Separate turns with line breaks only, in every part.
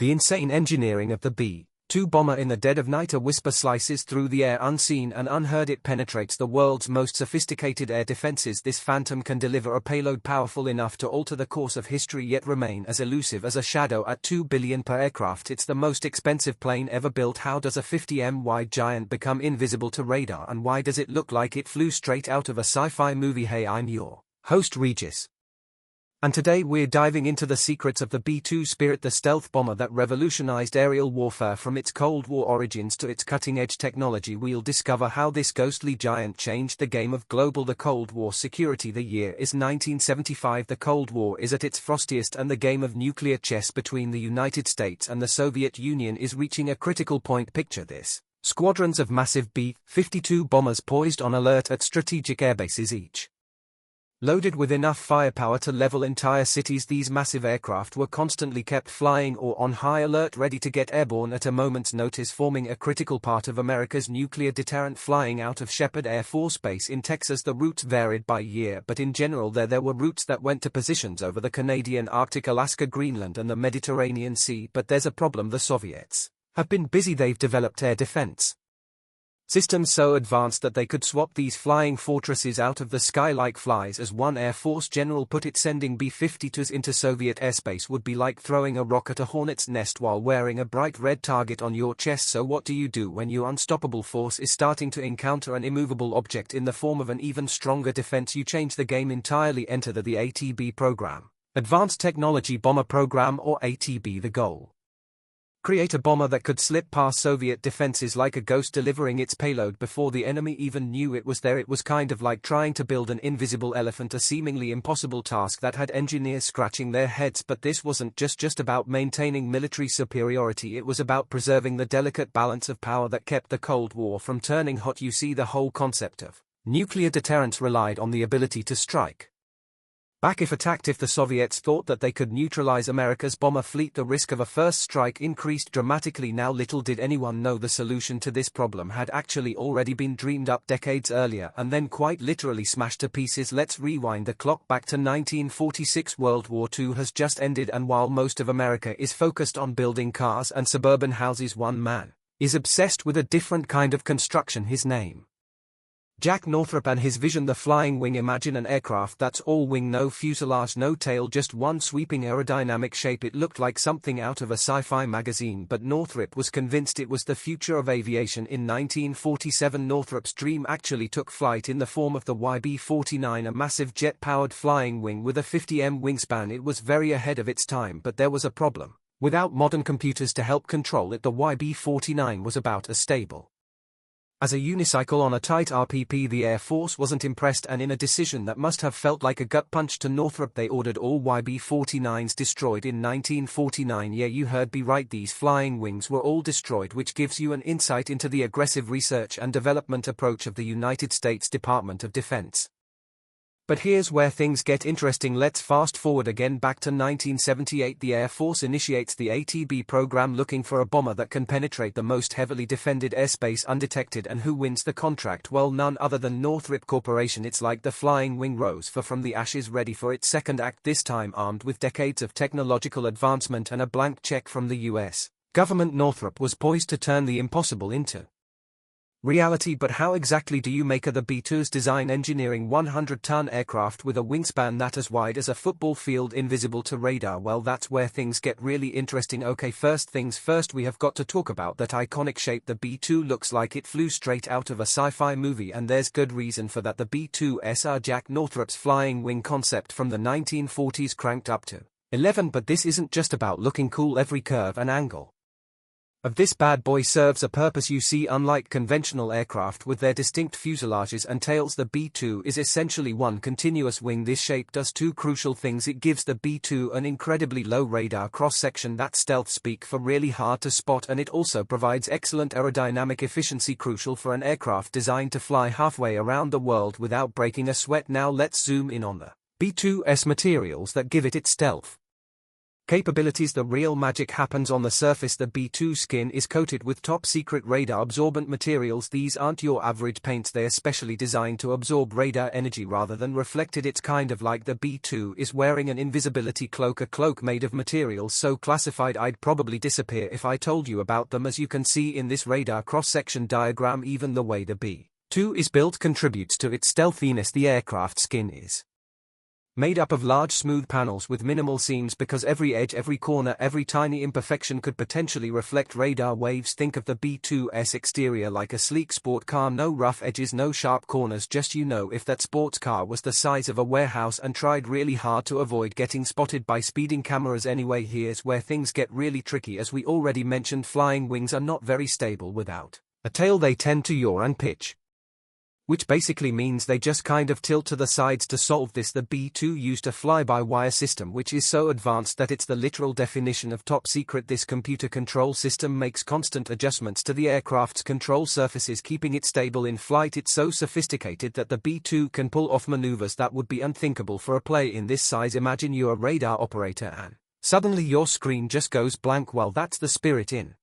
The insane engineering of the B-2 bomber. In the dead of night, a whisper slices through the air, unseen and unheard. It penetrates the world's most sophisticated air defenses. This phantom can deliver a payload powerful enough to alter the course of history, yet remain as elusive as a shadow. At $2 billion per aircraft, it's the most expensive plane ever built. How does a 50m wide giant become invisible to radar, and why does it look like it flew straight out of a sci-fi movie? Hey, I'm your host Regis, and today we're diving into the secrets of the B-2 Spirit, the stealth bomber that revolutionized aerial warfare. From its Cold War origins to its cutting-edge technology, we'll discover how this ghostly giant changed the game of the Cold War security. The year is 1975. The Cold War is at its frostiest, and the game of nuclear chess between the United States and the Soviet Union is reaching a critical point. Picture this: squadrons of massive B-52 bombers poised on alert at strategic airbases, each loaded with enough firepower to level entire cities. These massive aircraft were constantly kept flying or on high alert, ready to get airborne at a moment's notice, forming a critical part of America's nuclear deterrent. Flying out of Shepherd Air Force Base in Texas, the routes varied by year, but in general there were routes that went to positions over the Canadian Arctic, Alaska, Greenland and the Mediterranean Sea. But there's a problem: the Soviets have been busy. They've developed air defense systems so advanced that they could swap these flying fortresses out of the sky like flies. As one Air Force general put it, sending B-52s into Soviet airspace would be like throwing a rock at a hornet's nest while wearing a bright red target on your chest. So what do you do when your unstoppable force is starting to encounter an immovable object in the form of an even stronger defense? You change the game entirely. Enter the ATB program, Advanced Technology Bomber Program, or ATB. The goal: create a bomber that could slip past Soviet defenses like a ghost, delivering its payload before the enemy even knew it was there. It was kind of like trying to build an invisible elephant, a seemingly impossible task that had engineers scratching their heads. But this wasn't just about maintaining military superiority. It was about preserving the delicate balance of power that kept the Cold War from turning hot. You see, the whole concept of nuclear deterrence relied on the ability to strike back if attacked. If the Soviets thought that they could neutralize America's bomber fleet, the risk of a first strike increased dramatically. Now, little did anyone know the solution to this problem had actually already been dreamed up decades earlier and then quite literally smashed to pieces. Let's rewind the clock back to 1946. World War II has just ended, and while most of America is focused on building cars and suburban houses, one man is obsessed with a different kind of construction. His name: Jack Northrop, and his vision, the flying wing. Imagine an aircraft that's all wing, no fuselage, no tail, just one sweeping aerodynamic shape. It looked like something out of a sci-fi magazine, but Northrop was convinced it was the future of aviation. In 1947, Northrop's dream actually took flight in the form of the YB-49, a massive jet-powered flying wing with a 50m wingspan. It was very ahead of its time, but there was a problem: without modern computers to help control it, the YB-49 was about as stable as a unicycle on a tight RPP. The Air Force wasn't impressed, and in a decision that must have felt like a gut punch to Northrop, they ordered all YB-49s destroyed in 1949. Yeah, you heard me right, these flying wings were all destroyed, which gives you an insight into the aggressive research and development approach of the United States Department of Defense. But here's where things get interesting. Let's fast forward again back to 1978. The Air Force initiates the ATB program, looking for a bomber that can penetrate the most heavily defended airspace undetected. And who wins the contract? Well, none other than Northrop Corporation. It's like the flying wing rose from the ashes, ready for its second act, this time armed with decades of technological advancement and a blank check from the US government. Northrop was poised to turn the impossible into reality. But how exactly do you make of the B-2's design? Engineering 100-ton aircraft with a wingspan that as wide as a football field, invisible to radar. Well, that's where things get really interesting. Okay, first things first, we have got to talk about that iconic shape. The B-2 looks like it flew straight out of a sci-fi movie, and there's good reason for that. The B-2 Jack Northrop's flying wing concept from the 1940s cranked up to 11, but this isn't just about looking cool. Every curve and angle of this bad boy serves a purpose. You see, unlike conventional aircraft with their distinct fuselages and tails, the B-2 is essentially one continuous wing. This shape does two crucial things: it gives the B-2 an incredibly low radar cross-section, that's stealth speak for really hard to spot, and it also provides excellent aerodynamic efficiency, crucial for an aircraft designed to fly halfway around the world without breaking a sweat. Now let's zoom in on the B-2's materials that give it its stealth Capabilities: the real magic happens on the surface. The B-2 skin is coated with top-secret radar-absorbent materials. These aren't your average paints, they are specially designed to absorb radar energy rather than reflect it. It's kind of like the B-2 is wearing an invisibility cloak, a cloak made of materials so classified I'd probably disappear if I told you about them. As you can see in this radar cross-section diagram, even the way the B-2 is built contributes to its stealthiness. The aircraft skin is made up of large smooth panels with minimal seams because every edge, every corner, every tiny imperfection could potentially reflect radar waves. Think of the B-2's exterior like a sleek sport car. No rough edges, no sharp corners, just if that sports car was the size of a warehouse and tried really hard to avoid getting spotted by speeding cameras. Anyway, here's where things get really tricky. As we already mentioned, flying wings are not very stable. Without a tail they tend to yaw and pitch, which basically means they just kind of tilt to the sides. To solve this, the B-2 used a fly-by-wire system which is so advanced that it's the literal definition of top secret. This computer control system makes constant adjustments to the aircraft's control surfaces, keeping it stable in flight. It's so sophisticated that the B-2 can pull off maneuvers that would be unthinkable for a plane this size. Imagine you're a radar operator and suddenly your screen just goes blank. Well, that's the spirit in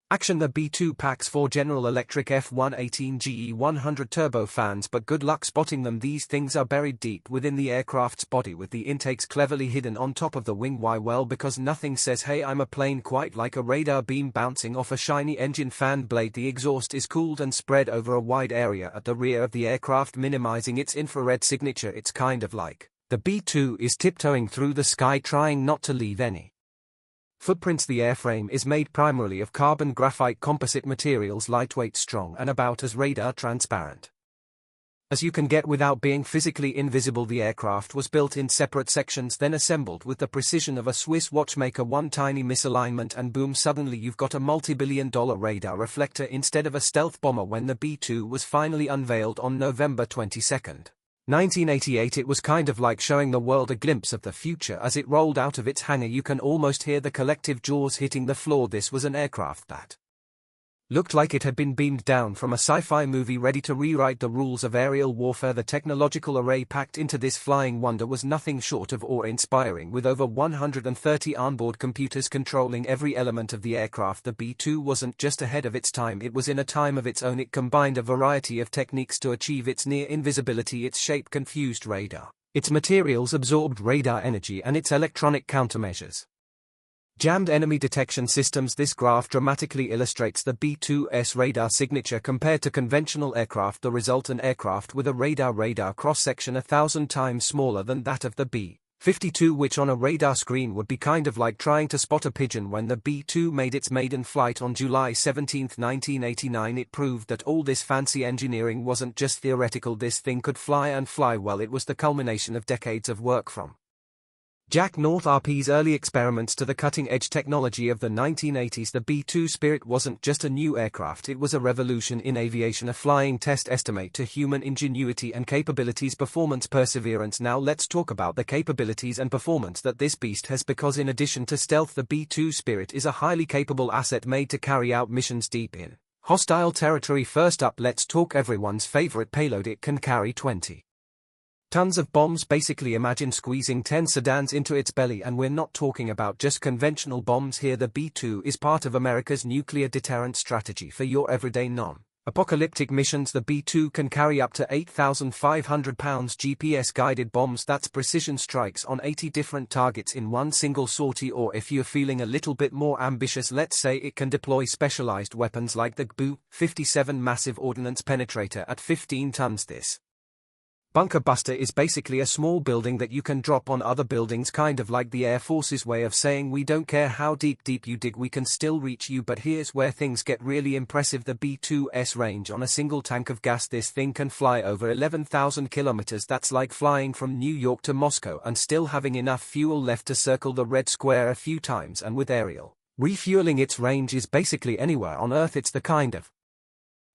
action. The B-2 packs 4 General Electric F-118 GE100 turbofans, but good luck spotting them. These things are buried deep within the aircraft's body with the intakes cleverly hidden on top of the wing. Why? Well, because nothing says hey I'm a plane quite like a radar beam bouncing off a shiny engine fan blade. The exhaust is cooled and spread over a wide area at the rear of the aircraft, minimizing its infrared signature. It's kind of like the B-2 is tiptoeing through the sky trying not to leave any footprints. The airframe is made primarily of carbon graphite composite materials, lightweight, strong, and about as radar transparent as you can get without being physically invisible. The aircraft was built in separate sections, then assembled with the precision of a Swiss watchmaker. One tiny misalignment and boom, suddenly you've got a multi-billion-dollar radar reflector instead of a stealth bomber. When the B-2 was finally unveiled on November 22, 1988, it was kind of like showing the world a glimpse of the future. As it rolled out of its hangar, you can almost hear the collective jaws hitting the floor. This was an aircraft that looked like it had been beamed down from a sci-fi movie, ready to rewrite the rules of aerial warfare. The technological array packed into this flying wonder was nothing short of awe-inspiring. With over 130 onboard computers controlling every element of the aircraft, the B-2 wasn't just ahead of its time, it was in a time of its own. It combined a variety of techniques to achieve its near invisibility. Its shape confused radar, its materials absorbed radar energy, and its electronic countermeasures jammed enemy detection systems. This graph dramatically illustrates the B-2's radar signature compared to conventional aircraft. The result: an aircraft with a radar cross-section 1,000 times smaller than that of the B-52, which on a radar screen would be kind of like trying to spot a pigeon. When the B-2 made its maiden flight on July 17, 1989, it proved that all this fancy engineering wasn't just theoretical. This thing could fly, and fly well. It was the culmination of decades of work from Jack North RP's early experiments to the cutting-edge technology of the 1980s. The B-2 Spirit wasn't just a new aircraft, it was a revolution in aviation, a flying test estimate to human ingenuity and capabilities. Performance, perseverance. Now let's talk about the capabilities and performance that this beast has, because in addition to stealth, the B-2 Spirit is a highly capable asset made to carry out missions deep in hostile territory. First up, let's talk everyone's favorite payload. It can carry 20 tons of bombs. Basically imagine squeezing 10 sedans into its belly, and we're not talking about just conventional bombs here. The B-2 is part of America's nuclear deterrent strategy for your everyday non-apocalyptic missions. The B-2 can carry up to 8,500 pounds GPS-guided bombs. That's precision strikes on 80 different targets in one single sortie. Or if you're feeling a little bit more ambitious, let's say it can deploy specialized weapons like the B-57 massive ordnance penetrator at 15 tons. This bunker buster is basically a small building that you can drop on other buildings, kind of like the Air Force's way of saying we don't care how deep you dig, we can still reach you. But here's where things get really impressive: the B-2's range on a single tank of gas. This thing can fly over 11,000 kilometers. That's like flying from New York to Moscow and still having enough fuel left to circle the Red Square a few times. And with aerial refueling, its range is basically anywhere on Earth. It's the kind of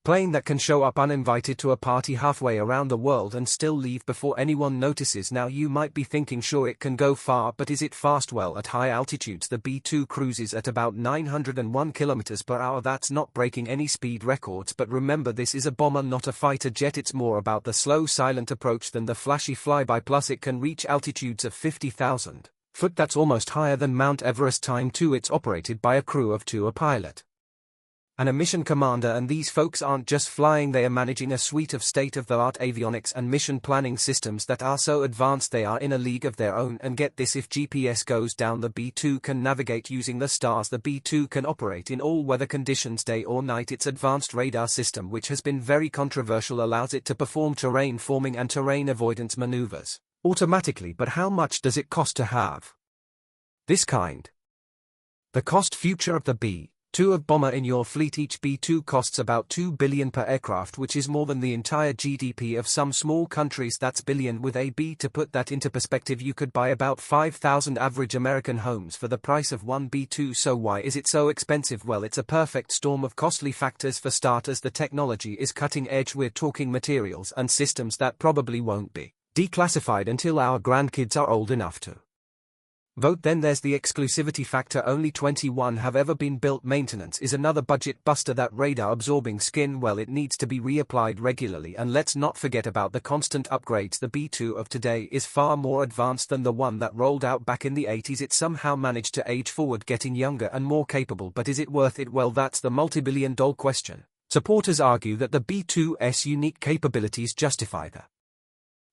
plane that can show up uninvited to a party halfway around the world and still leave before anyone notices. Now you might be thinking, sure, it can go far, but is it fast? Well, at high altitudes the B-2 cruises at about 901 kilometers per hour. That's not breaking any speed records, but remember, this is a bomber, not a fighter jet. It's more about the slow, silent approach than the flashy flyby. Plus it can reach altitudes of 50,000 foot. That's almost higher than Mount Everest. Time 2. It's operated by a crew of 2, a pilot and a mission commander, and these folks aren't just flying, they are managing a suite of state-of-the-art avionics and mission planning systems that are so advanced they are in a league of their own. And get this, if GPS goes down, the B-2 can navigate using the stars. The B-2 can operate in all weather conditions, day or night. Its advanced radar system, which has been very controversial, allows it to perform terrain forming and terrain avoidance maneuvers automatically. But how much does it cost to have this kind? The cost future of the B-2 of bomber in your fleet. Each B-2 costs about $2 billion per aircraft, which is more than the entire GDP of some small countries. That's billion with a B. To put that into perspective, you could buy about 5,000 average American homes for the price of one B-2. So why is it so expensive? Well, it's a perfect storm of costly factors. For starters, the technology is cutting edge. We're talking materials and systems that probably won't be declassified until our grandkids are old enough to vote. Then there's the exclusivity factor. Only 21 have ever been built. Maintenance is another budget buster. That radar absorbing skin, well, it needs to be reapplied regularly. And let's not forget about the constant upgrades. The B-2 of today is far more advanced than the one that rolled out back in the 80s. It somehow managed to age forward, getting younger and more capable. But is it worth it? Well, that's the multi-billion-dollar question. Supporters argue that the B-2's unique capabilities justify the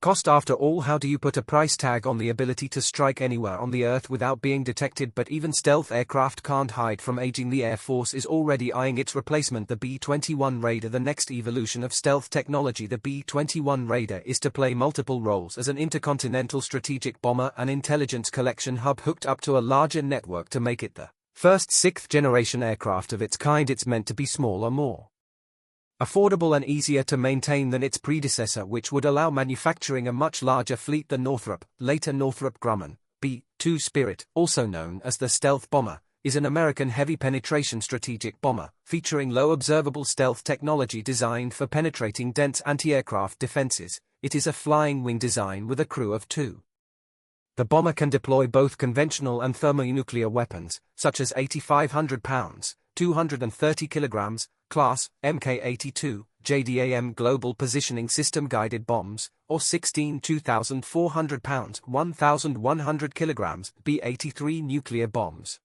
cost. After all, how do you put a price tag on the ability to strike anywhere on the Earth without being detected? But even stealth aircraft can't hide from aging. The Air Force is already eyeing its replacement, the B-21 Raider, the next evolution of stealth technology. The B-21 Raider is to play multiple roles as an intercontinental strategic bomber, an intelligence collection hub hooked up to a larger network to make it the first 6th-generation aircraft of its kind. It's meant to be smaller, more affordable and easier to maintain than its predecessor, which would allow manufacturing a much larger fleet. The Northrop, later Northrop Grumman, B-2 Spirit, also known as the stealth bomber, is an American heavy penetration strategic bomber, featuring low observable stealth technology designed for penetrating dense anti-aircraft defenses. It is a flying wing design with a crew of 2. The bomber can deploy both conventional and thermonuclear weapons, such as 8,500 pounds, 230 kilograms, class, Mk-82, JDAM Global Positioning System guided bombs, or 16 2,400 pounds, 1,100 kilograms, B-83 nuclear bombs.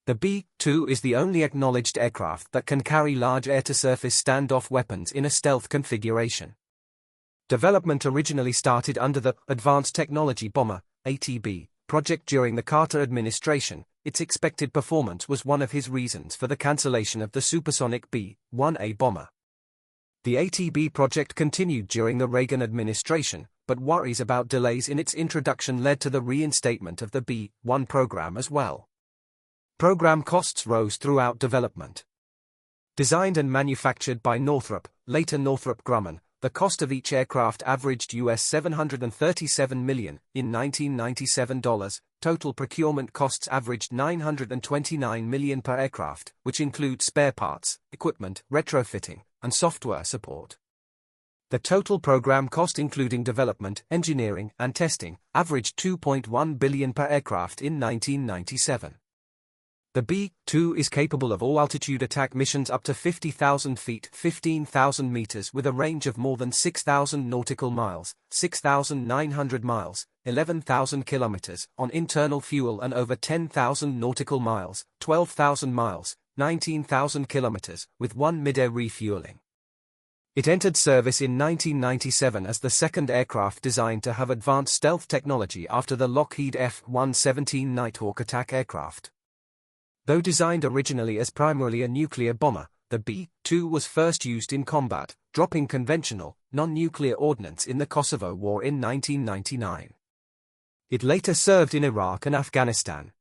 The B-2 is the only acknowledged aircraft that can carry large air-to-surface standoff weapons in a stealth configuration. Development originally started under the Advanced Technology Bomber, ATB, project during the Carter administration. Its expected performance was one of his reasons for the cancellation of the supersonic B-1A bomber. The ATB project continued during the Reagan administration, but worries about delays in its introduction led to the reinstatement of the B-1 program as well. Program costs rose throughout development. Designed and manufactured by Northrop, later Northrop Grumman, the cost of each aircraft averaged US $737 million in 1997 dollars. Total procurement costs averaged $929 million per aircraft, which includes spare parts, equipment, retrofitting, and software support. The total program cost, including development, engineering, and testing, averaged $2.1 billion per aircraft in 1997. The B-2 is capable of all-altitude attack missions up to 50,000 feet, 15,000 meters, with a range of more than 6,000 nautical miles, 6,900 miles, 11,000 kilometers, on internal fuel, and over 10,000 nautical miles, 12,000 miles, 19,000 kilometers, with one mid-air refueling. It entered service in 1997 as the second aircraft designed to have advanced stealth technology after the Lockheed F-117 Nighthawk attack aircraft. Though designed originally as primarily a nuclear bomber, the B-2 was first used in combat, dropping conventional, non-nuclear ordnance in the Kosovo War in 1999. It later served in Iraq and Afghanistan.